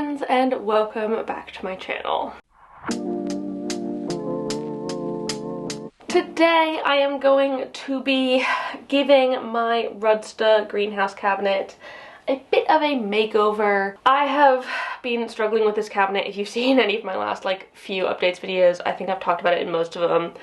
friends, and welcome back to my channel. Today I am going to be giving my Rudsta greenhouse cabinet a bit of a makeover. I have been struggling with this cabinet. If you've seen any of my last few updates videos, I think I've talked about it in most of them.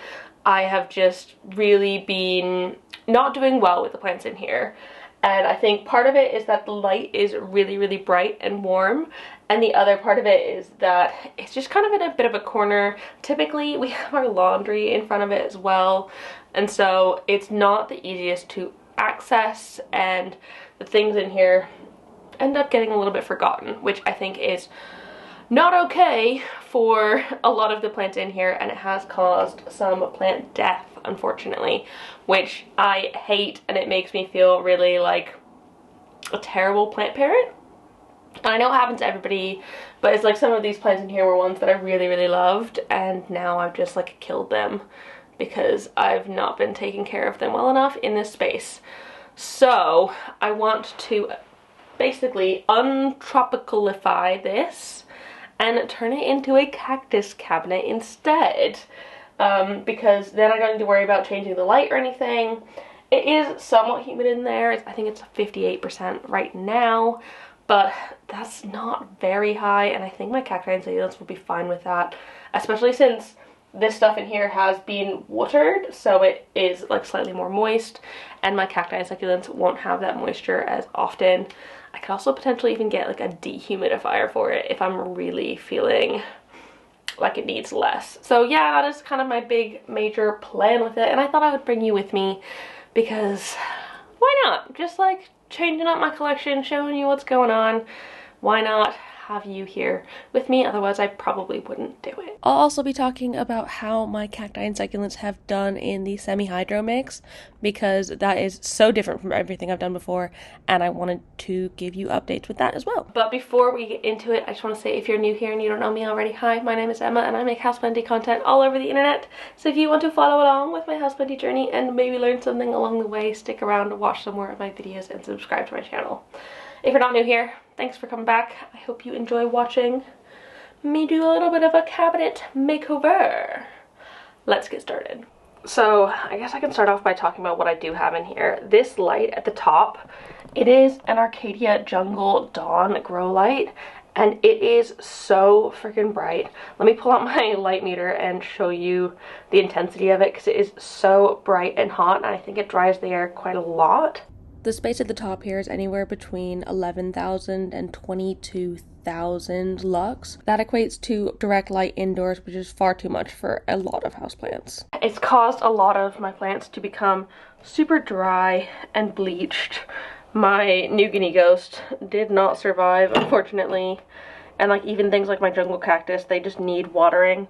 I have just really been not doing well with the plants in here. And I think part of it is that the light is really bright and warm, and the other part of it is that it's just kind of in a bit of a corner. Typically we have our laundry in front of it as well, and so it's not the easiest to access, and the things in here end up getting a little bit forgotten, which I think is not okay for a lot of the plants in here, and it has caused some plant death, unfortunately, which I hate, and it makes me feel really like a terrible plant parent. And I know it happens to everybody, but it's like some of these plants in here were ones that I really loved, and now I've just killed them because I've not been taking care of them well enough in this space. So I want to basically untropicalify this and turn it into a cactus cabinet instead, because then I don't need to worry about changing the light or anything. It is somewhat humid in there. I think it's 58% right now, but that's not very high, and I think my cacti and succulents will be fine with that, especially since this stuff in here has been watered, so it is slightly more moist, and my cacti and succulents won't have that moisture as often. I could also potentially even get a dehumidifier for it if I'm really feeling like it needs less. So yeah, that is kind of my big major plan with it, and I thought I would bring you with me because why not? Just changing up my collection, showing you what's going on. Why not have you here with me? Otherwise I probably wouldn't do it. I'll also be talking about how my cacti and succulents have done in the semi-hydro mix, because that is so different from everything I've done before, and I wanted to give you updates with that as well. But before we get into it, I just want to say, if you're new here and you don't know me already, hi, my name is Emma, and I make houseplanty content all over the internet. So if you want to follow along with my houseplanty journey and maybe learn something along the way, stick around, watch some more of my videos, and subscribe to my channel. If you're not new here, thanks for coming back. I hope you enjoy watching me do a little bit of a cabinet makeover. Let's get started. So I guess I can start off by talking about what I do have in here. This light at the top, it is an Arcadia Jungle Dawn grow light, and it is so freaking bright. Let me pull out my light meter and show you the intensity of it, because it is so bright and hot, and I think it dries the air quite a lot. The space at the top here is anywhere between 11,000 and 22,000 lux. That equates to direct light indoors, which is far too much for a lot of houseplants. It's caused a lot of my plants to become super dry and bleached. My New Guinea ghost did not survive, unfortunately. And even things like my jungle cactus, they just need watering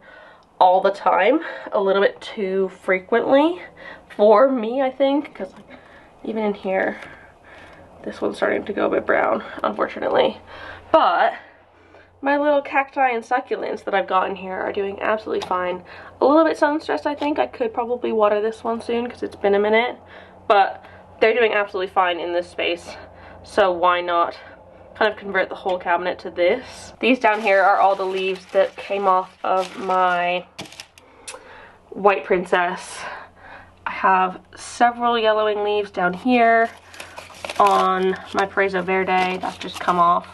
all the time, a little bit too frequently for me, I think, because even in here, this one's starting to go a bit brown, unfortunately. But my little cacti and succulents that I've got in here are doing absolutely fine. A little bit sun stressed, I think. I could probably water this one soon because it's been a minute. But they're doing absolutely fine in this space. So why not kind of convert the whole cabinet to this? These down here are all the leaves that came off of my white princess. I have several yellowing leaves down here on my Paraiso Verde. That's just come off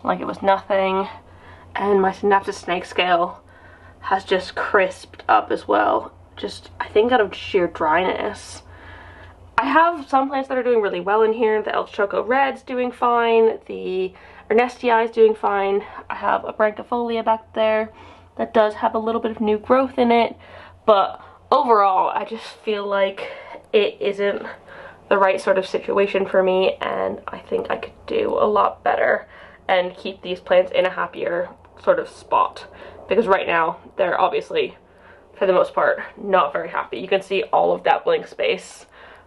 like it was nothing. And my Synapsis snake scale has just crisped up as well. Just, I think, out of sheer dryness. I have some plants that are doing really well in here. The Elf Choco Red's doing fine. The Ernestii is doing fine. I have a Branchifolia back there that does have a little bit of new growth in it. But overall, I just feel like it isn't the right sort of situation for me, and I think I could do a lot better and keep these plants in a happier sort of spot, because right now they're obviously, for the most part, not very happy. You can see all of that blank space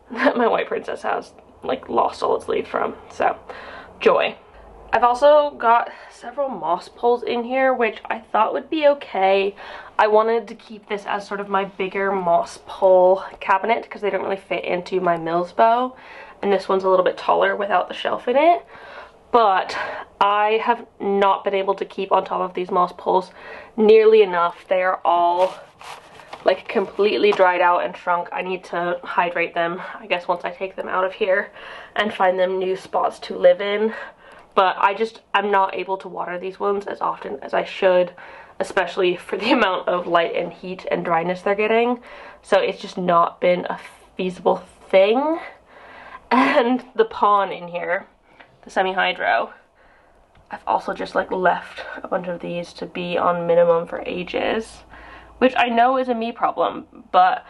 that my white princess has lost all its leaves from, so joy. I've also got several moss poles in here, which I thought would be okay. I wanted to keep this as sort of my bigger moss pole cabinet because they don't really fit into my Mills bow, and this one's a little bit taller without the shelf in it. but I have not been able to keep on top of these moss poles nearly enough. They are all like completely dried out and shrunk. I need to hydrate them, I guess, once I take them out of here and find them new spots to live in. But I'm not able to water these ones as often as I should, especially for the amount of light and heat and dryness they're getting. So it's just not been a feasible thing. And the pond in here, the semi-hydro, I've also just like left a bunch of these to be on minimum for ages, which I know is a me problem, but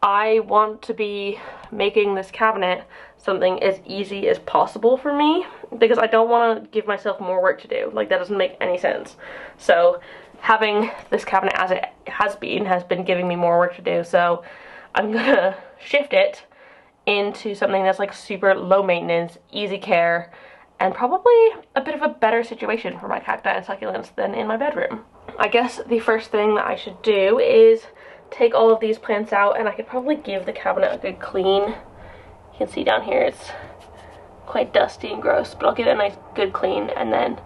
I want to be making this cabinet something as easy as possible for me, because I don't want to give myself more work to do. Like, that doesn't make any sense. So having this cabinet as it has been giving me more work to do, so I'm gonna shift it into something that's like super low maintenance, easy care, and probably a bit of a better situation for my cacti and succulents than in my bedroom. I guess the first thing that I should do is take all of these plants out, and I could probably give the cabinet a good clean. You can see down here it's quite dusty and gross, but I'll give it a nice good clean, and then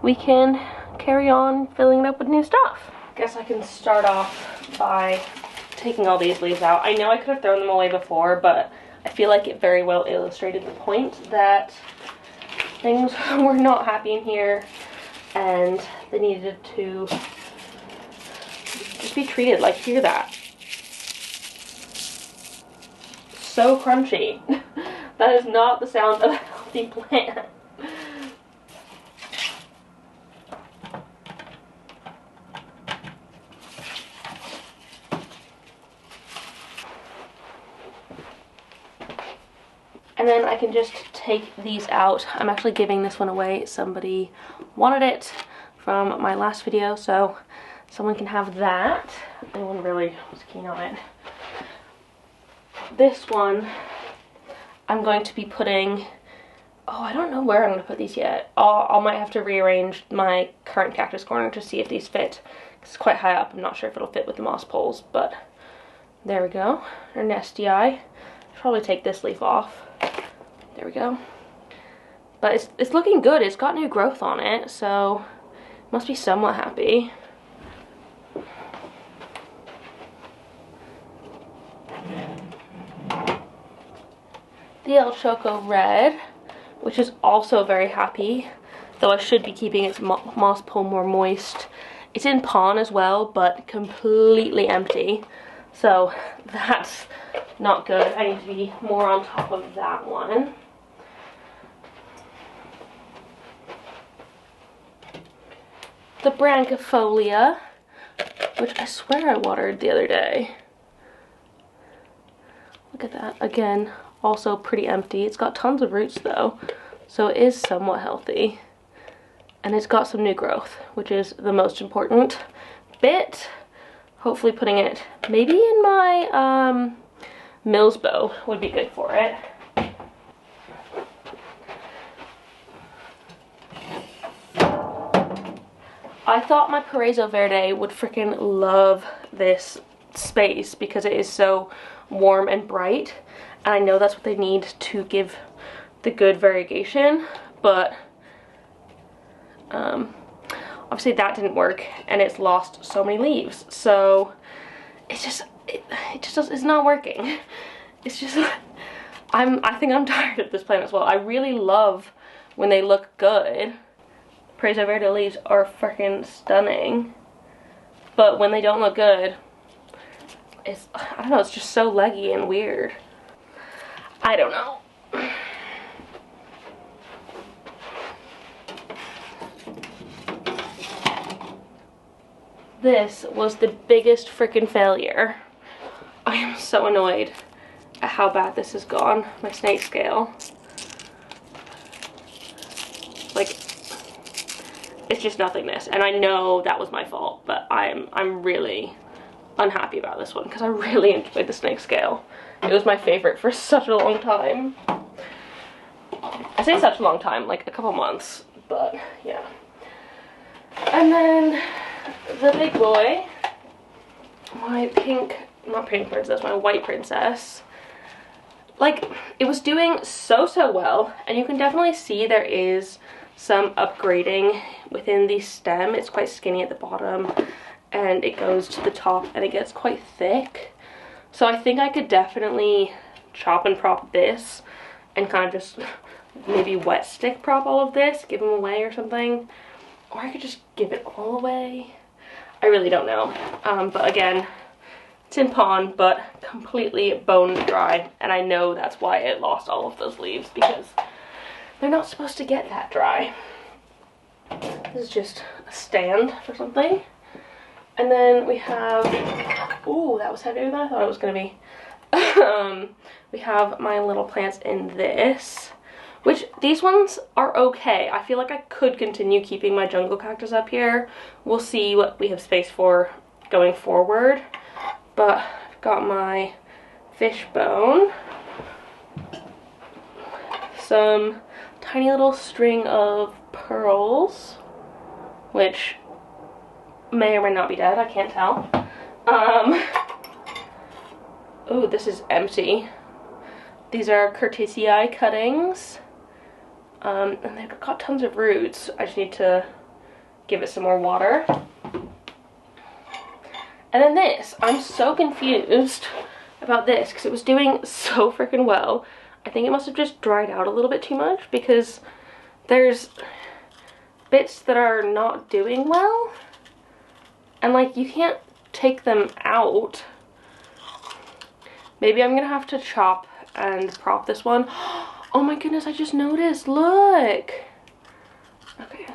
we can carry on filling it up with new stuff. Guess I can start off by taking all these leaves out. I know I could have thrown them away before, but I feel like it very well illustrated the point that things were not happy in here and they needed to just be treated. Like, hear that. So crunchy. That is not the sound of a healthy plant. And then I can just take these out. I'm actually giving this one away. Somebody wanted it from my last video, so someone can have that. No one really was keen on it. This one, I'm going to be putting, oh, I don't know where I'm going to put these yet. I might have to rearrange my current cactus corner to see if these fit. It's quite high up. I'm not sure if it'll fit with the moss poles, but there we go. Our nesty eye. I'll probably take this leaf off. There we go. But it's looking good. It's got new growth on it, so must be somewhat happy. The El Choco Red, which is also very happy, though I should be keeping its moss pole more moist. It's in pon as well, but completely empty, so that's not good. I need to be more on top of that one. The Branchifolia, which I swear I watered the other day. Look at that. Again, also pretty empty. It's got tons of roots though, so it is somewhat healthy. And it's got some new growth, which is the most important bit. Hopefully putting it maybe in my Mills bow would be good for it. I thought my Paraiso Verde would freaking love this space because it is so warm and bright, and I know that's what they need to give the good variegation, but obviously that didn't work and it's lost so many leaves, so it's not working. It's just I think I'm tired of this plant as well. I really love when they look good. Paraiso Verde leaves are freaking stunning, but when they don't look good, I don't know, it's just so leggy and weird. I don't know. This was the biggest freaking failure. I am so annoyed at how bad this has gone. My snake scale. Like, it's just nothingness, and I know that was my fault, but I'm really unhappy about this one because I really enjoyed the snake scale. It was my favorite for such a long time. I say such a long time, like a couple months, but yeah. And then the big boy, my not pink princess, my white princess. Like, it was doing so well, and you can definitely see there is some upgrading within the stem. It's quite skinny at the bottom and it goes to the top and it gets quite thick. So I think I could definitely chop and prop this and kind of just maybe wet stick prop all of this, give them away or something. Or I could just give it all away. I really don't know. But again, it's in pond, but completely bone dry. And I know that's why it lost all of those leaves, because they're not supposed to get that dry. This is just a stand for something. And then we have, ooh, that was heavier than I thought it was gonna be. We have my little plants in this, which these ones are okay. I feel like I could continue keeping my jungle cactus up here. We'll see what we have space for going forward. But I've got my fish bone, some tiny little string of pearls, which may or may not be dead, I can't tell. Oh, this is empty. These are Curtisii cuttings. And they've got tons of roots. I just need to give it some more water. And then this, I'm so confused about this because it was doing so freaking well. I think it must have just dried out a little bit too much because there's bits that are not doing well. And like, you can't take them out. Maybe I'm gonna have to chop and prop this one. Oh my goodness, I just noticed, look. Okay.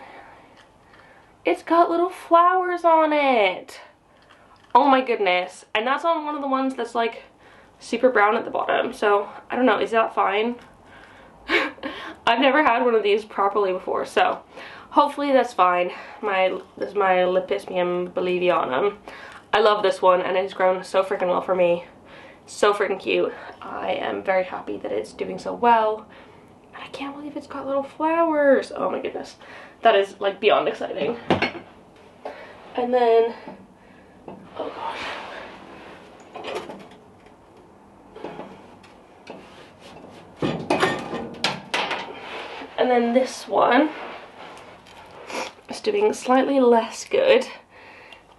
It's got little flowers on it. Oh my goodness. And that's on one of the ones that's like super brown at the bottom. So I don't know, is that fine? I've never had one of these properly before, so hopefully that's fine. This is my Lepismium bolivianum. I love this one and it's grown so freaking well for me. So freaking cute. I am very happy that it's doing so well. And I can't believe it's got little flowers. Oh my goodness. That is like beyond exciting. And then, oh gosh. And then this one is doing slightly less good.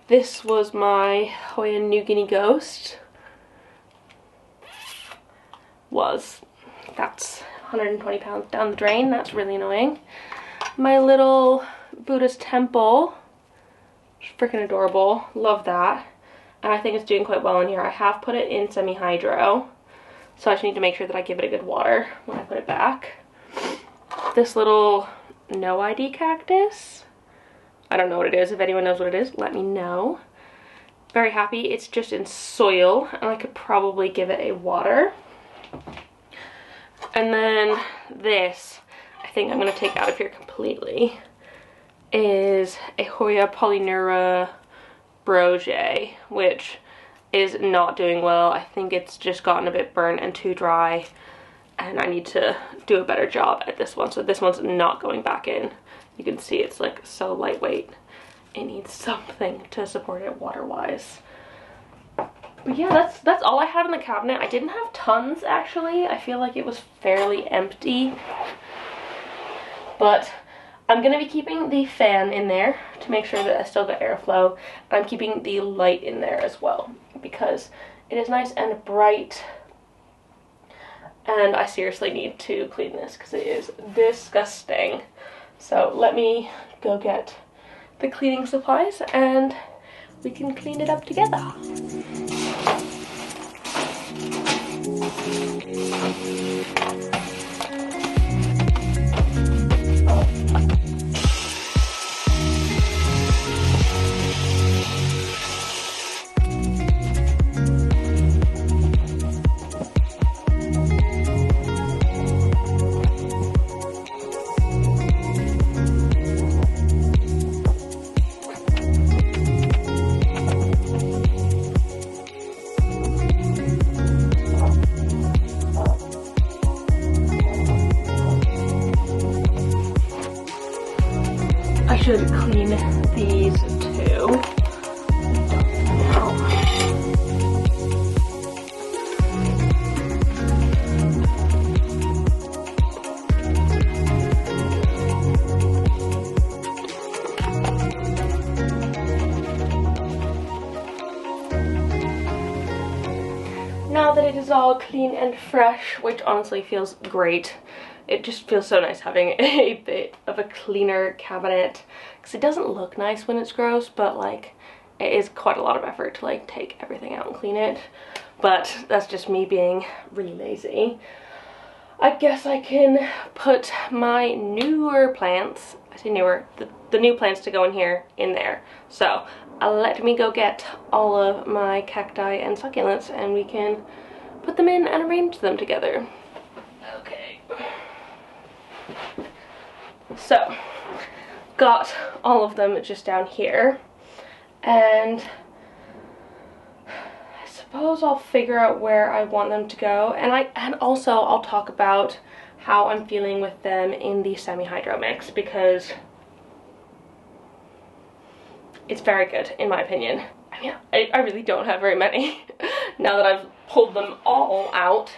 This was my Hoya New Guinea Ghost. That's 120 pounds down the drain. That's really annoying. My little Buddha's temple, freaking adorable, love that. And I think it's doing quite well in here. I have put it in semi-hydro, so I just need to make sure that I give it a good water when I put it back. This little no ID cactus, I don't know what it is. If anyone knows what it is, let me know. Very happy. It's just in soil and I could probably give it a water. And then this, I think I'm going to take out of here completely, is a Hoya Polyneura Broge, which is not doing well. I think it's just gotten a bit burnt and too dry, and I need to do a better job at this one. So this one's not going back in. You can see it's like so lightweight. It needs something to support it water-wise. But yeah, that's all I had in the cabinet. I didn't have tons, actually. I feel like it was fairly empty. But I'm going to be keeping the fan in there to make sure that I still got airflow. And I'm keeping the light in there as well because it is nice and bright. And I seriously need to clean this because it is disgusting. So let me go get the cleaning supplies and we can clean it up together. I should clean these too. is all clean and fresh, which honestly feels great. It just feels so nice having a bit of a cleaner cabinet, because it doesn't look nice when it's gross, but like it is quite a lot of effort to like take everything out and clean it. But that's just me being really lazy. I guess I can put my newer plants, I say newer, the new plants to go in here in there. So let me go get all of my cacti and succulents and we can put them in and arrange them together. Okay. So, got all of them just down here, and I suppose I'll figure out where I want them to go, and also I'll talk about how I'm feeling with them in the semi-hydro mix, because it's very good in my opinion. I mean, I really don't have very many. Now that I've pulled them all out,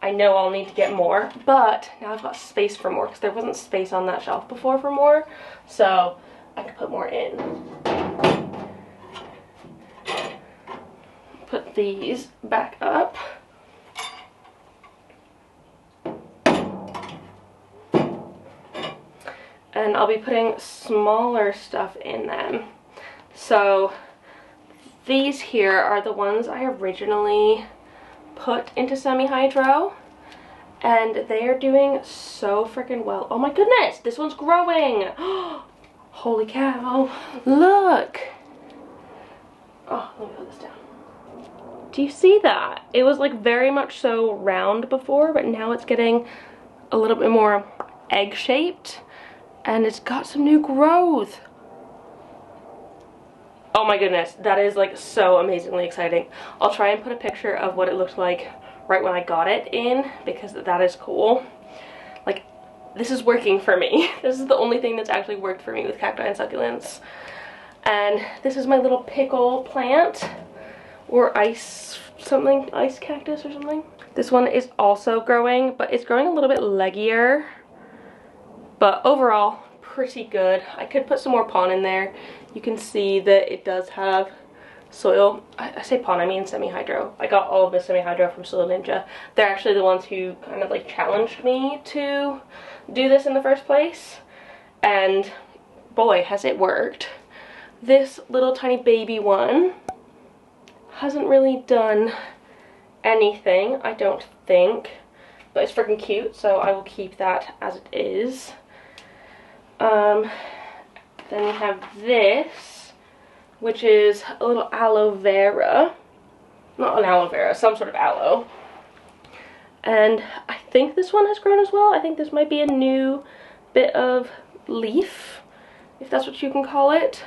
I know I'll need to get more, but now I've got space for more, because there wasn't space on that shelf before for more, so I can put more in. Put these back up. And I'll be putting smaller stuff in them. So these here are the ones I originally put into semi-hydro, and they are doing so freaking well. Oh my goodness, this one's growing. Holy cow, look. Oh, let me put this down. Do you see that? It was like very much so round before, but now it's getting a little bit more egg-shaped, and it's got some new growth. Oh my goodness, that is like so amazingly exciting. I'll try and put a picture of what it looked like right when I got it in, because that is cool. Like, this is working for me. This is the only thing that's actually worked for me with cacti and succulents. And this is my little pickle plant, or ice cactus or something. This one is also growing, but it's growing a little bit leggier. But overall, pretty good. I could put some more pon in there. You can see that it does have soil. I say pon, I mean semi-hydro. I got all of the semi-hydro from Soil Ninja. They're actually the ones who kind of like challenged me to do this in the first place. And boy, has it worked. This little tiny baby one hasn't really done anything, I don't think. But it's freaking cute, so I will keep that as it is. Then we have this, which is a little aloe vera. Not an aloe vera, some sort of aloe. And I think this one has grown as well. I think this might be a new bit of leaf, if that's what you can call it.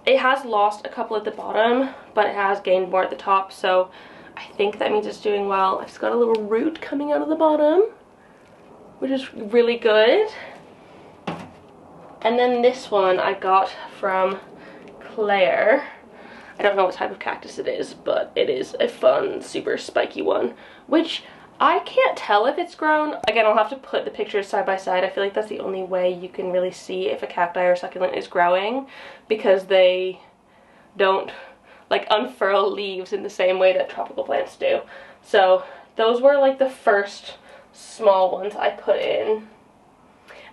It has lost a couple at the bottom, but it has gained more at the top, so I think that means it's doing well. It's got a little root coming out of the bottom, which is really good. And then this one I got from Claire. I don't know what type of cactus it is, but it is a fun, super spiky one, which I can't tell if it's grown. Again, I'll have to put the pictures side by side. I feel like that's the only way you can really see if a cacti or succulent is growing, because they don't like unfurl leaves in the same way that tropical plants do. So those were like the first small ones I put in.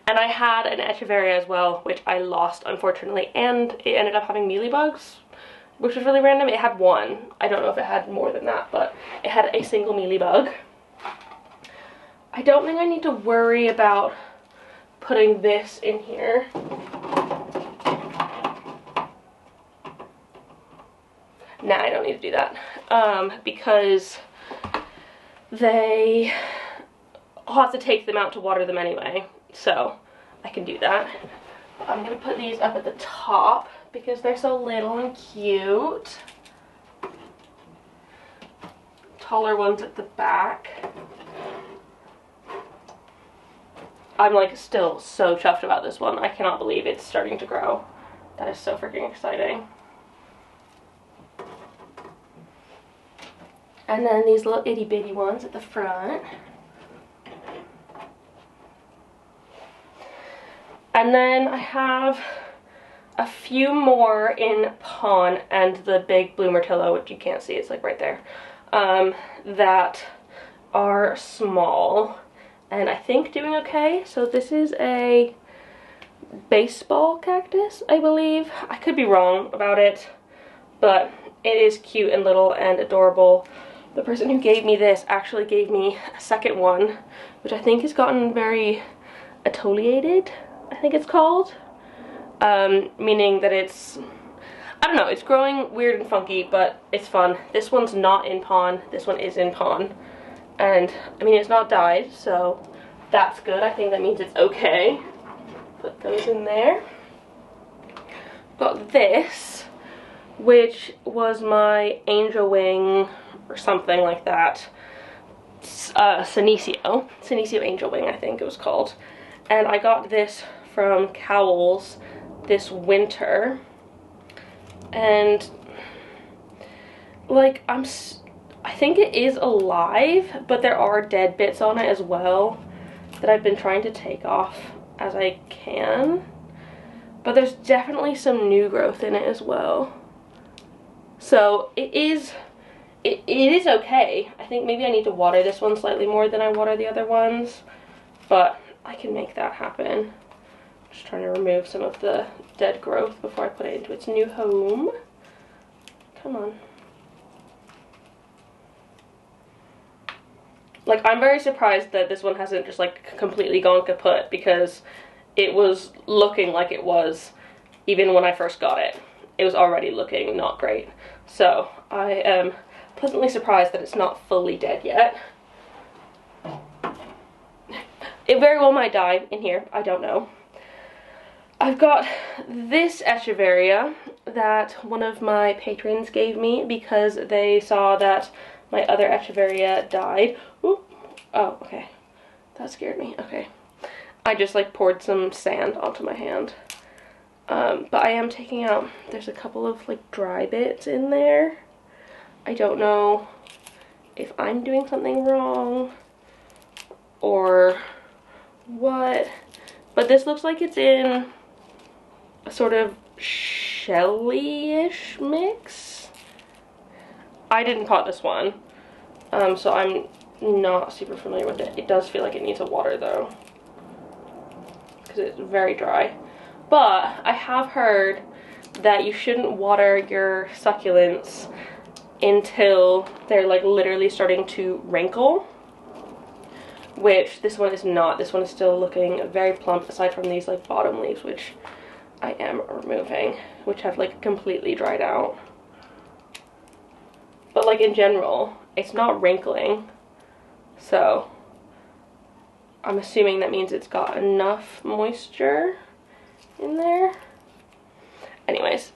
And I had an echeveria as well, which I lost unfortunately, and it ended up having mealybugs, which was really random. It had one. I don't know if it had more than that, but it had a single mealybug. I don't think I need to worry about putting this in here. Nah, I don't need to do that, because I'll have to take them out to water them anyway, so I can do that. I'm going to put these up at the top because they're so little and cute. Taller ones at the back. I'm like still so chuffed about this one. I cannot believe it's starting to grow. That is so freaking exciting. And then these little itty bitty ones at the front. And then I have a few more in pon and the big blue myrtillo, which you can't see, it's like right there. that are small and I think doing okay. So this is a baseball cactus, I believe. I could be wrong about it, but it is cute and little and adorable. The person who gave me this actually gave me a second one, which I think has gotten very atoliated, I think it's called. Meaning that it's, I don't know, it's growing weird and funky, but it's fun. This one's not in pon, this one is in pon. And, I mean, it's not died, so that's good. I think that means it's okay. Put those in there. Got this, which was my angel wing, or something like that. Senecio angel wing, I think it was called. And I got this from Cowell's this winter. And, like, I think it is alive, but there are dead bits on it as well that I've been trying to take off as I can. But there's definitely some new growth in it as well. So it is okay. I think maybe I need to water this one slightly more than I water the other ones, but I can make that happen. Just trying to remove some of the dead growth before I put it into its new home. Come on. Like, I'm very surprised that this one hasn't just, like, completely gone kaput, because it was looking like it was, even when I first got it. It was already looking not great. So, I am pleasantly surprised that it's not fully dead yet. It very well might die in here, I don't know. I've got this echeveria that one of my patrons gave me because they saw that my other echeveria died. Ooh. Oh, okay. That scared me. Okay. I just, like, poured some sand onto my hand. But I am taking out, there's a couple of, like, dry bits in there. I don't know if I'm doing something wrong or what, but this looks like it's in a sort of shelly-ish mix. I didn't pot this one, so I'm not super familiar with it. It does feel like it needs a water though, because it's very dry. But I have heard that you shouldn't water your succulents until they're, like, literally starting to wrinkle, which this one is not. This one is still looking very plump, aside from these, like, bottom leaves, which I am removing, which have, like, completely dried out. But, like, in general, it's not wrinkling, so I'm assuming that means it's got enough moisture in there. Anyways,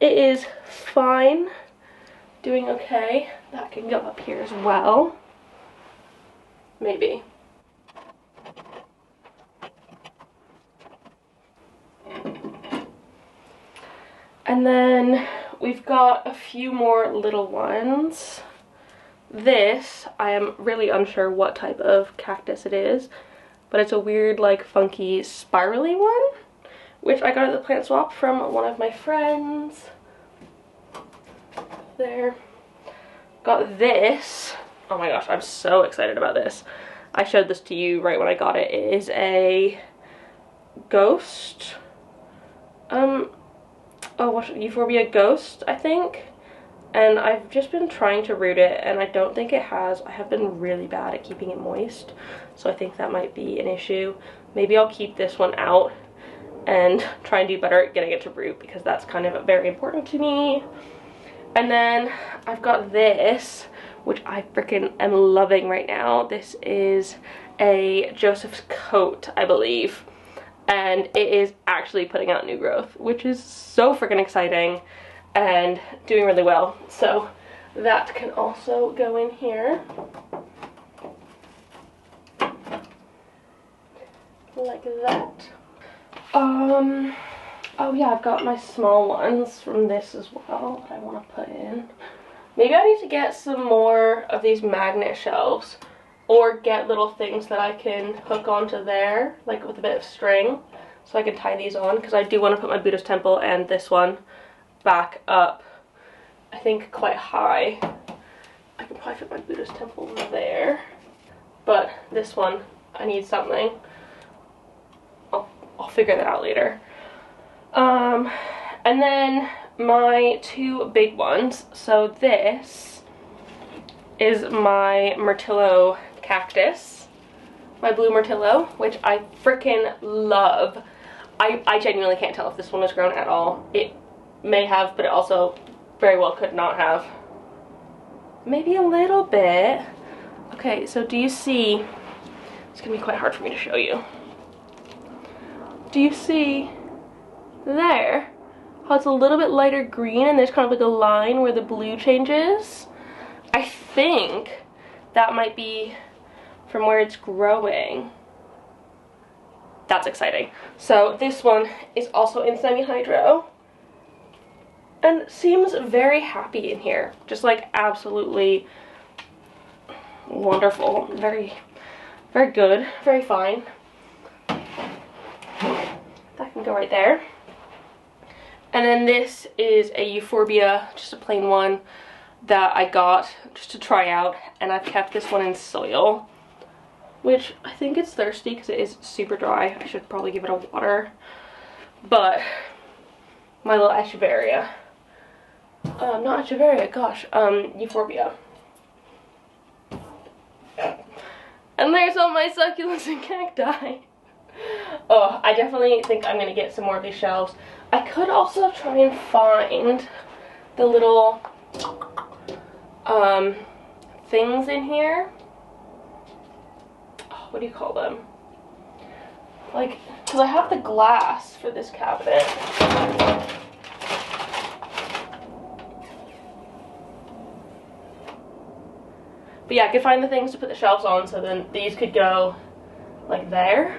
it is fine, doing okay. That can go up here as well, maybe. And then we've got a few more little ones. This, I am really unsure what type of cactus it is, but it's a weird, like, funky spirally one, which I got at the plant swap from one of my friends. There. Got this. Oh my gosh, I'm so excited about this. I showed this to you right when I got it. It is a ghost. Euphorbia ghost, I think. And I've just been trying to root it, and I don't think it has. I have been really bad at keeping it moist, so I think that might be an issue. Maybe I'll keep this one out and try and do better at getting it to root, because that's kind of very important to me. And then I've got this, which I freaking am loving right now. This is a Joseph's coat, I believe, and it is actually putting out new growth, which is so freaking exciting and doing really well. So that can also go in here like that. Oh yeah, I've got my small ones from this as well that I want to put in. Maybe I need to get some more of these magnet shelves, or get little things that I can hook onto there, like with a bit of string, so I can tie these on, because I do want to put my Buddha's temple and this one back up, I think quite high. I can probably fit my Buddhist temple there. But this one, I need something. I'll figure that out later. And then my two big ones. So this is my Myrtillo cactus, my blue Myrtillo, which I freaking love. I genuinely can't tell if this one has grown at all. It may have, but it also very well could not have. Maybe a little bit. Okay, so do you see, it's gonna be quite hard for me to show you. Do you see there how it's a little bit lighter green and there's kind of like a line where the blue changes? I think that might be from where it's growing. That's exciting. So this one is also in semi-hydro and seems very happy in here. Just like absolutely wonderful. Very, very good. Very fine. That can go right there. And then this is a euphorbia, just a plain one that I got just to try out, and I've kept this one in soil, which I think it's thirsty because it is super dry. I should probably give it a water. But my little echeveria, not echeveria, gosh, euphorbia. And there's all my succulents and cacti. Oh, I definitely think I'm gonna get some more of these shelves. I could also try and find the little things in here. Oh, what do you call them? Like, because I have the glass for this cabinet. But yeah, I could find the things to put the shelves on, so then these could go like there.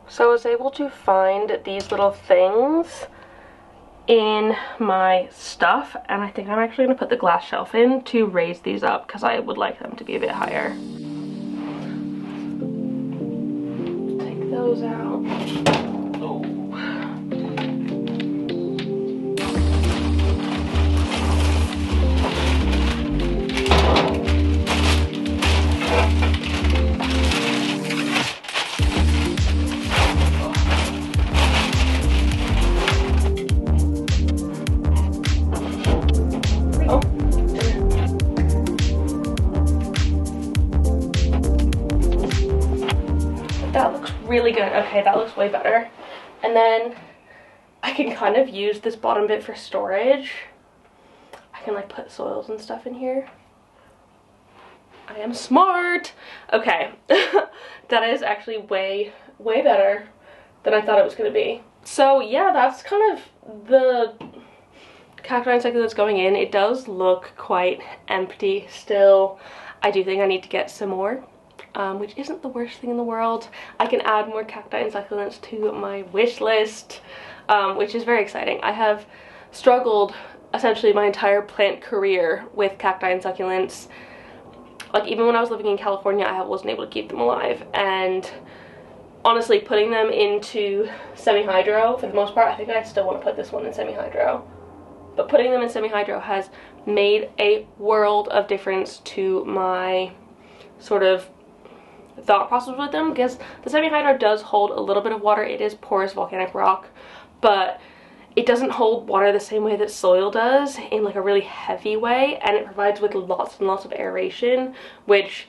So I was able to find these little things in my stuff, and I think I'm actually going to put the glass shelf in to raise these up because I would like them to be a bit higher. Take those out. Oh. That looks really good. Okay, that looks way better. And then I can kind of use this bottom bit for storage. I can like put soils and stuff in here. I am smart. Okay, that is actually way better than I thought it was gonna be. So yeah, that's kind of the cacti and succulents going in. It does look quite empty still. I do think I need to get some more. Which isn't the worst thing in the world. I can add more cacti and succulents to my wish list, which is very exciting. I have struggled essentially my entire plant career with cacti and succulents. Like, even when I was living in California, I wasn't able to keep them alive, and honestly, putting them into semi-hydro, for the most part, I think I still want to put this one in semi-hydro, but putting them in semi-hydro has made a world of difference to my sort of thought process with them, because the semi-hydro does hold a little bit of water. It is porous volcanic rock, but it doesn't hold water the same way that soil does, in like a really heavy way, and it provides with lots and lots of aeration, which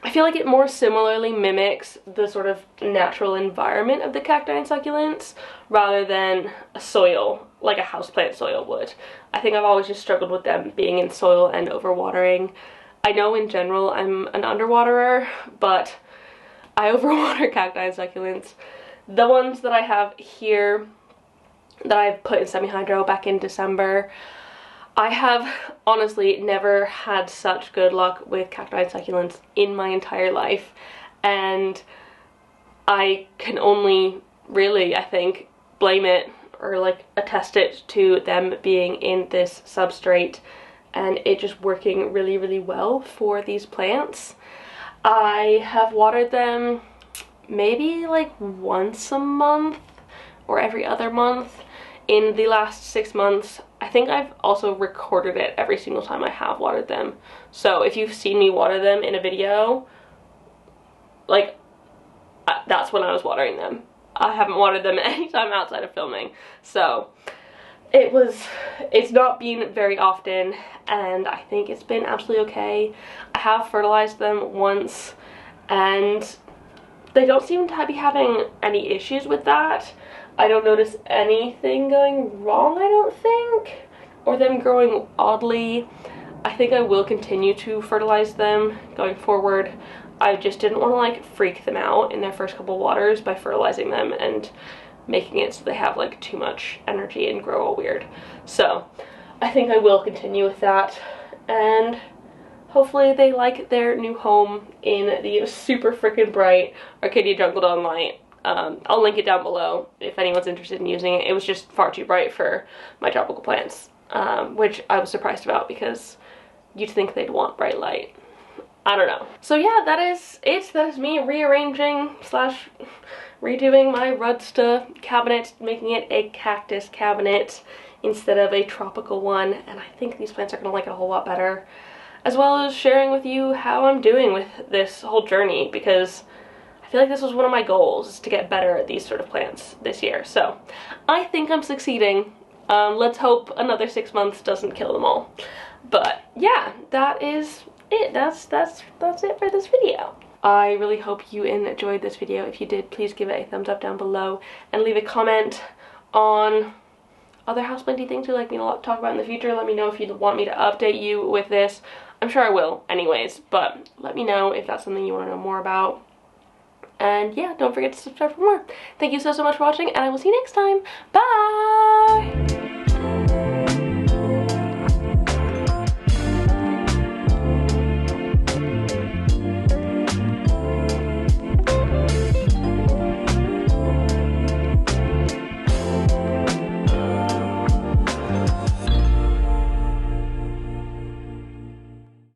I feel like it more similarly mimics the sort of natural environment of the cacti and succulents rather than a soil, like a houseplant soil would. I think I've always just struggled with them being in soil and overwatering. I know in general I'm an underwaterer, but I overwater cacti and succulents. The ones that I have here that I put in semi-hydro back in December, I have honestly never had such good luck with cacti and succulents in my entire life, and I can only really, I think, blame it or like attest it to them being in this substrate and it just working really well for these plants. I have watered them maybe like once a month or every other month in the last 6 months. I think I've also recorded it every single time I have watered them. So if you've seen me water them in a video, like, that's when I was watering them. I haven't watered them any time outside of filming. So it's not been very often, and I think it's been absolutely okay. I have fertilized them once, and they don't seem to be having any issues with that. I don't notice anything going wrong, I don't think, or them growing oddly. I think I will continue to fertilize them going forward. I just didn't want to like freak them out in their first couple waters by fertilizing them and making it so they have like too much energy and grow all weird. So I think I will continue with that, and hopefully they like their new home in the super freaking bright Arcadia Jungle Dawn light. I'll link it down below if anyone's interested in using it. It was just far too bright for my tropical plants, which I was surprised about because you'd think they'd want bright light. I don't know. So yeah, that is it. That is me rearranging slash redoing my Rudsta cabinet, making it a cactus cabinet instead of a tropical one, and I think these plants are going to like it a whole lot better, as well as sharing with you how I'm doing with this whole journey, because I feel like this was one of my goals, is to get better at these sort of plants this year. So I think I'm succeeding. Let's hope another 6 months doesn't kill them all. But yeah, that is it. That's it for this video. I really hope you enjoyed this video. If you did, please give it a thumbs up down below and leave a comment on other houseplanty things you'd like me to talk about in the future. Let me know if you'd want me to update you with this. I'm sure I will anyways, but let me know if that's something you want to know more about. And yeah, don't forget to subscribe for more. Thank you so much for watching, and I will see you next time. Bye!